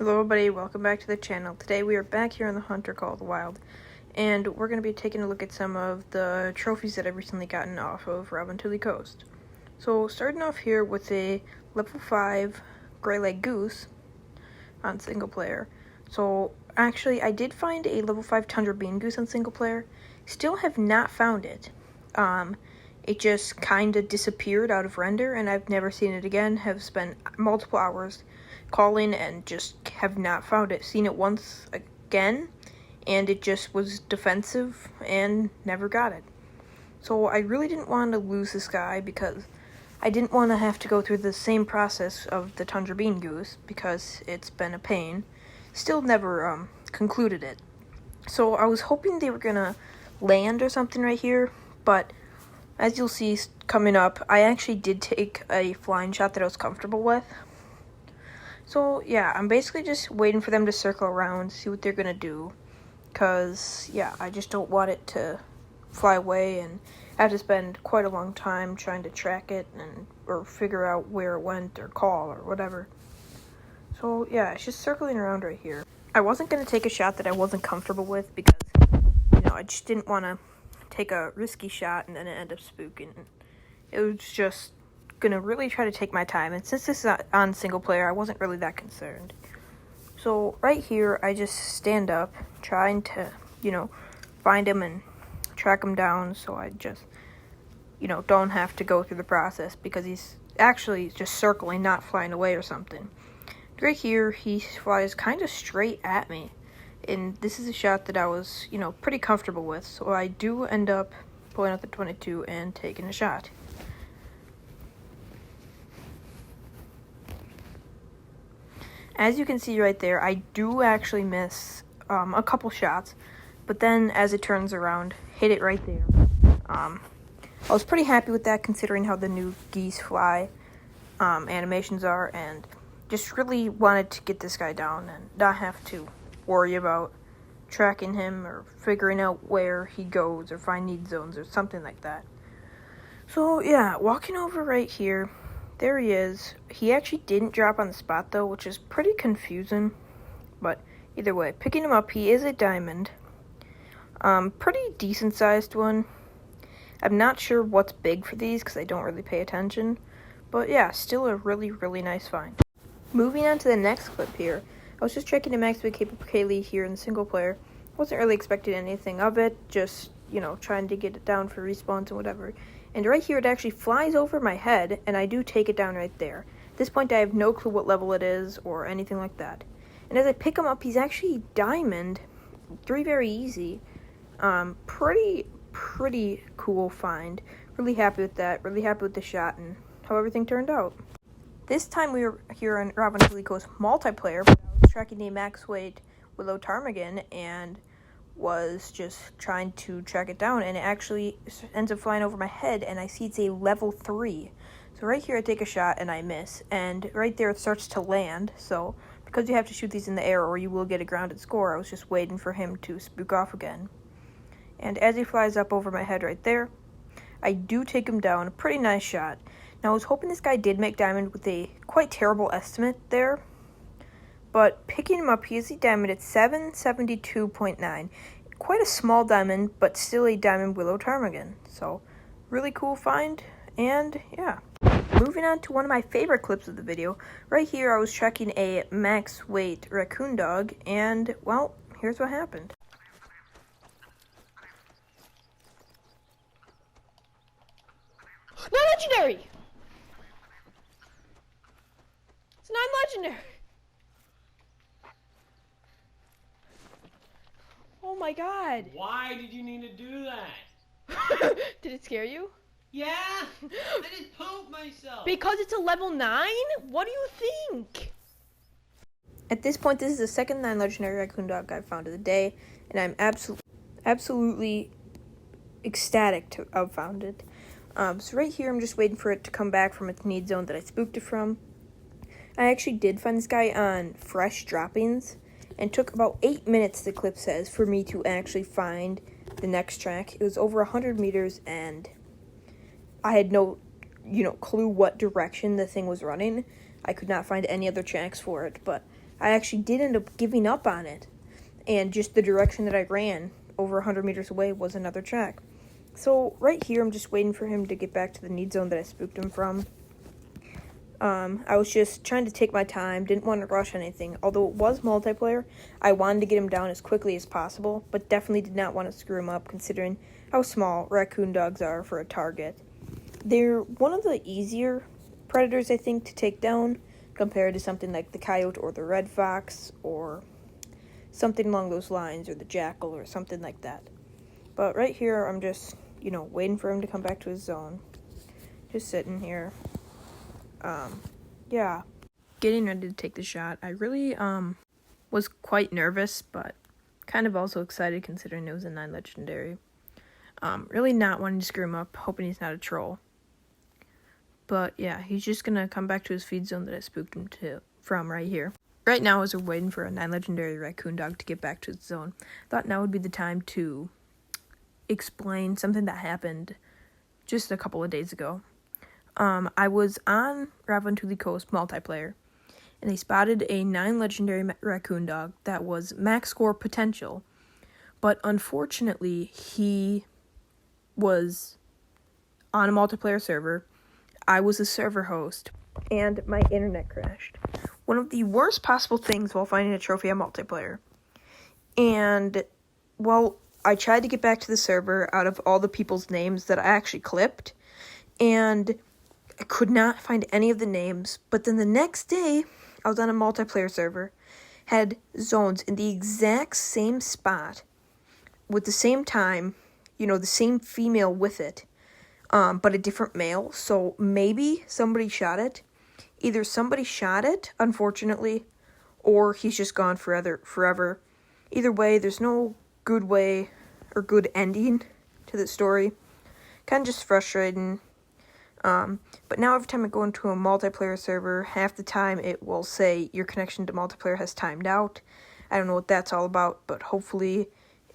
Hello everybody, welcome back to the channel. Today we are back here on the Hunter called Wild, and we're going to be taking a look at some of the trophies that I've recently gotten off of revontuli Coast. So starting off here with a level 5 gray leg goose on single player. So actually I did find a level 5 tundra bean goose on single player. Still have not found it. It just kind of disappeared out of render and I've never seen it again. Have spent multiple hours calling and just have not found it. Seen it once again and it just was defensive and never got it. So I really didn't want to lose this guy because I didn't want to have to go through the same process of the tundra bean goose because it's been a pain. Still never concluded it. So I was hoping they were gonna land or something right here, but as you'll see coming up, I actually did take a flying shot that I was comfortable with. So yeah, I'm basically just waiting for them to circle around, see what they're gonna do. Cause yeah, I just don't want it to fly away and have to spend quite a long time trying to track it or figure out where it went or call or whatever. So yeah, it's just circling around right here. I wasn't gonna take a shot that I wasn't comfortable with because, I just didn't want to take a risky shot and then it end up spooking. It was just gonna really try to take my time, and since this is on single player, I wasn't really that concerned. So right here, I just stand up, trying to, find him and track him down, so I just, don't have to go through the process because he's actually just circling, not flying away or something. Right here, he flies kind of straight at me. And this is a shot that I was, pretty comfortable with. So I do end up pulling out the 22 and taking a shot. As you can see right there, I do actually miss a couple shots. But then as it turns around, hit it right there. I was pretty happy with that considering how the new geese fly animations are. And just really wanted to get this guy down and not have to worry about tracking him or figuring out where he goes or find need zones or something like that. So yeah, walking over right here, there he is. He actually didn't drop on the spot though, which is pretty confusing, but either way, picking him up, he is a diamond. Pretty decent sized one. I'm not sure what's big for these because I don't really pay attention, but yeah, still a really, really nice find. Moving on to the next clip here, I was just checking a max weight capable Kaylee here in the single player. Wasn't really expecting anything of it, just, trying to get it down for respawns and whatever. And right here, it actually flies over my head, and I do take it down right there. At this point, I have no clue what level it is or anything like that. And as I pick him up, he's actually diamond. 3 very easy. Pretty cool find. Really happy with that. Really happy with the shot and how everything turned out. This time we were here on revontuli Coast multiplayer, but I was tracking a max weight willow ptarmigan and was just trying to track it down, and it actually ends up flying over my head, and I see it's a level 3. So right here I take a shot and I miss, and right there it starts to land. So because you have to shoot these in the air or you will get a grounded score, I was just waiting for him to spook off again. And as he flies up over my head right there, I do take him down. A pretty nice shot. Now, I was hoping this guy did make diamond with a quite terrible estimate there, but picking him up, he is a diamond at 772.9. Quite a small diamond, but still a diamond willow ptarmigan. So, really cool find, and yeah. Moving on to one of my favorite clips of the video. Right here, I was tracking a max weight raccoon dog, and, well, here's what happened. Non-legendary! It's non-legendary! Oh my god! Why did you need to do that? Did it scare you? Yeah! I just pooped myself! Because it's a level 9? What do you think? At this point, this is the second non-legendary raccoon dog I've found of the day, and I'm absolutely ecstatic to have found it. So right here, I'm just waiting for it to come back from its need zone that I spooked it from. I actually did find this guy on fresh droppings, and took about 8 minutes, the clip says, for me to actually find the next track. It was over 100 meters, and I had no, clue what direction the thing was running. I could not find any other tracks for it, but I actually did end up giving up on it. And just the direction that I ran over 100 meters away was another track. So right here, I'm just waiting for him to get back to the need zone that I spooked him from. I was just trying to take my time, didn't want to rush anything. Although it was multiplayer, I wanted to get him down as quickly as possible, but definitely did not want to screw him up considering how small raccoon dogs are for a target. They're one of the easier predators, I think, to take down compared to something like the coyote or the red fox or something along those lines, or the jackal or something like that. But right here, I'm just, waiting for him to come back to his zone. Just sitting here. Yeah. Getting ready to take the shot. I really, was quite nervous, but kind of also excited considering it was a 9 legendary. Really not wanting to screw him up, hoping he's not a troll. But yeah, he's just gonna come back to his feed zone that I spooked him from right here. Right now, as we're waiting for a 9 legendary Raccoon Dog to get back to his zone, thought now would be the time to explain something that happened just a couple of days ago. I was on Revontuli Coast multiplayer, and they spotted a 9 legendary Raccoon Dog that was max score potential, but unfortunately, he was on a multiplayer server. I was a server host, and my internet crashed. One of the worst possible things while finding a trophy on multiplayer. And, well, I tried to get back to the server out of all the people's names that I actually clipped, and I could not find any of the names. But then the next day, I was on a multiplayer server, had zones in the exact same spot, with the same time, the same female with it, but a different male. So maybe somebody shot it. Either somebody shot it, unfortunately, or he's just gone forever. Either way, there's no good way or good ending to the story. Kind of just frustrating. But now every time I go into a multiplayer server, half the time it will say your connection to multiplayer has timed out. I don't know what that's all about, but hopefully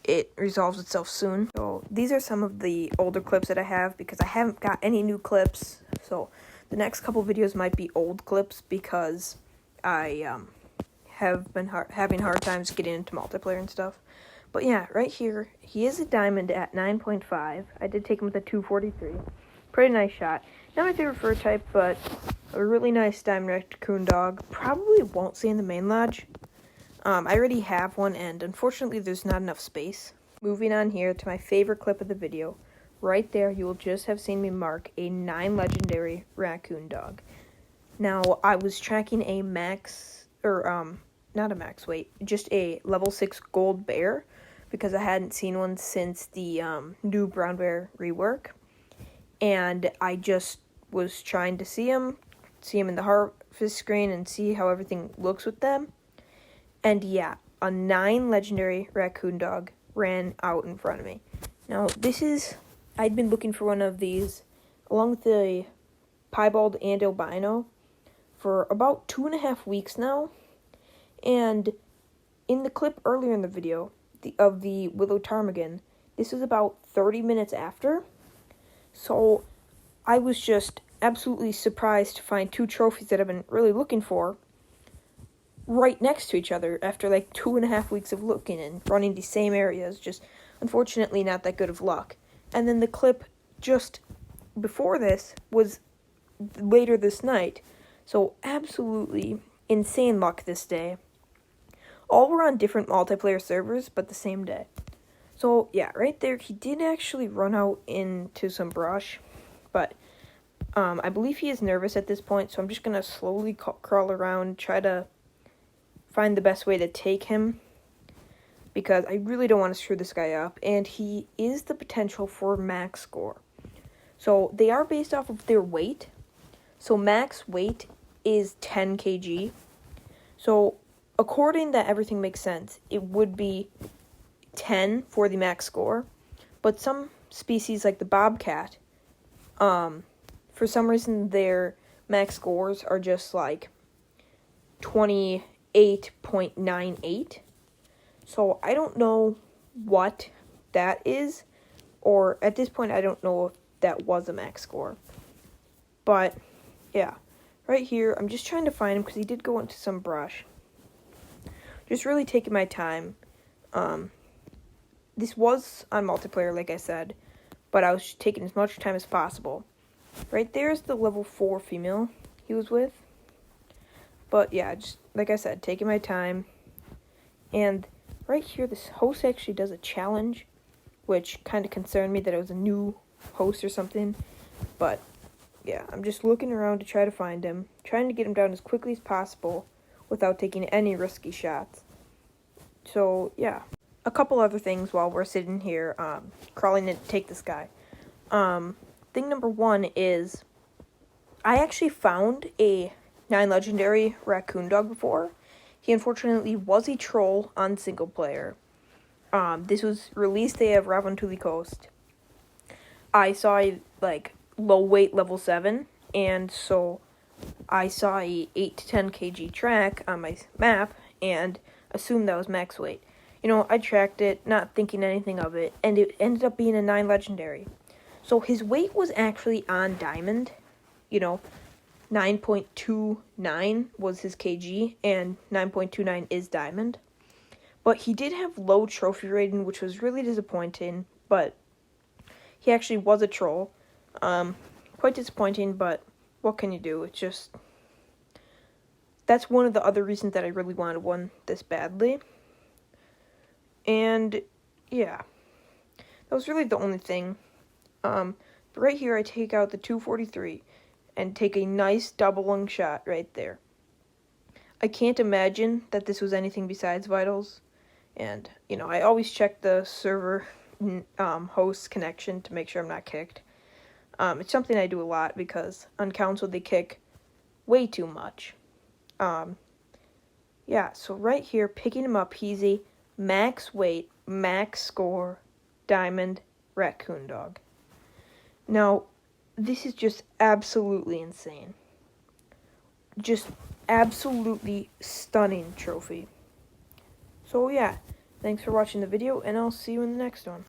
it resolves itself soon. So these are some of the older clips that I have because I haven't got any new clips. So the next couple videos might be old clips because I have been having hard times getting into multiplayer and stuff. But yeah, right here, he is a diamond at 9.5. I did take him with a 243. Pretty nice shot. Not my favorite fur type, but a really nice diamond raccoon dog. Probably won't stay in the main lodge. I already have one, and unfortunately there's not enough space. Moving on here to my favorite clip of the video. Right there, you will just have seen me mark a 9 legendary raccoon dog. Now, I was tracking a max, or, not a max weight, just a level 6 gold bear, because I hadn't seen one since the, new brown bear rework. And I just was trying to see him in the harvest screen, and see how everything looks with them. And yeah, a 9 legendary raccoon dog ran out in front of me. Now, I'd been looking for one of these, along with the piebald and albino, for about 2.5 weeks now. And in the clip earlier in the video, of the willow ptarmigan, this was about 30 minutes after. So I was just absolutely surprised to find 2 trophies that I've been really looking for right next to each other after like 2.5 weeks of looking and running the same areas. Just unfortunately not that good of luck. And then the clip just before this was later this night. So absolutely insane luck this day. All were on different multiplayer servers, but the same day. So yeah, right there, he did actually run out into some brush. But I believe he is nervous at this point, so I'm just going to slowly crawl around, try to find the best way to take him, because I really don't want to screw this guy up, and he is the potential for max score. So they are based off of their weight. So max weight is 10 kg. So according that everything makes sense, it would be 10 for the max score. But some species like the bobcat, for some reason their max scores are just like 28.98. So I don't know what that is, or at this point I don't know if that was a max score. But yeah, right here I'm just trying to find him because he did go into some brush. just really taking my time. This was on multiplayer, like I said, but I was taking as much time as possible. Right there's the level 4 female he was with. But yeah, just like I said, taking my time. And right here, this host actually does a challenge, which kind of concerned me that it was a new host or something. But yeah, I'm just looking around to try to find him, trying to get him down as quickly as possible without taking any risky shots. So yeah, a couple other things while we're sitting here crawling in to take this guy. Thing number 1 is I actually found a 9 legendary Raccoon Dog before. He unfortunately was a troll on single player. This was release day of revontuli Coast. I saw a low weight level 7, and so I saw a 8 to 10 kg track on my map and assumed that was max weight. I tracked it, not thinking anything of it, and it ended up being a 9 legendary. So his weight was actually on diamond, 9.29 was his kg, and 9.29 is diamond. But he did have low trophy rating, which was really disappointing, but he actually was a troll. Quite disappointing, but what can you do? It's just, that's one of the other reasons that I really wanted one this badly. And yeah, that was really the only thing. But right here I take out the 243 and take a nice double lung shot right there. I can't imagine that this was anything besides vitals. And, I always check the server host connection to make sure I'm not kicked. It's something I do a lot because on council they kick way too much. Yeah, so right here, picking him up, he's a max weight, max score, diamond Raccoon Dog. Now, this is just absolutely insane. Just absolutely stunning trophy. So yeah, thanks for watching the video, and I'll see you in the next one.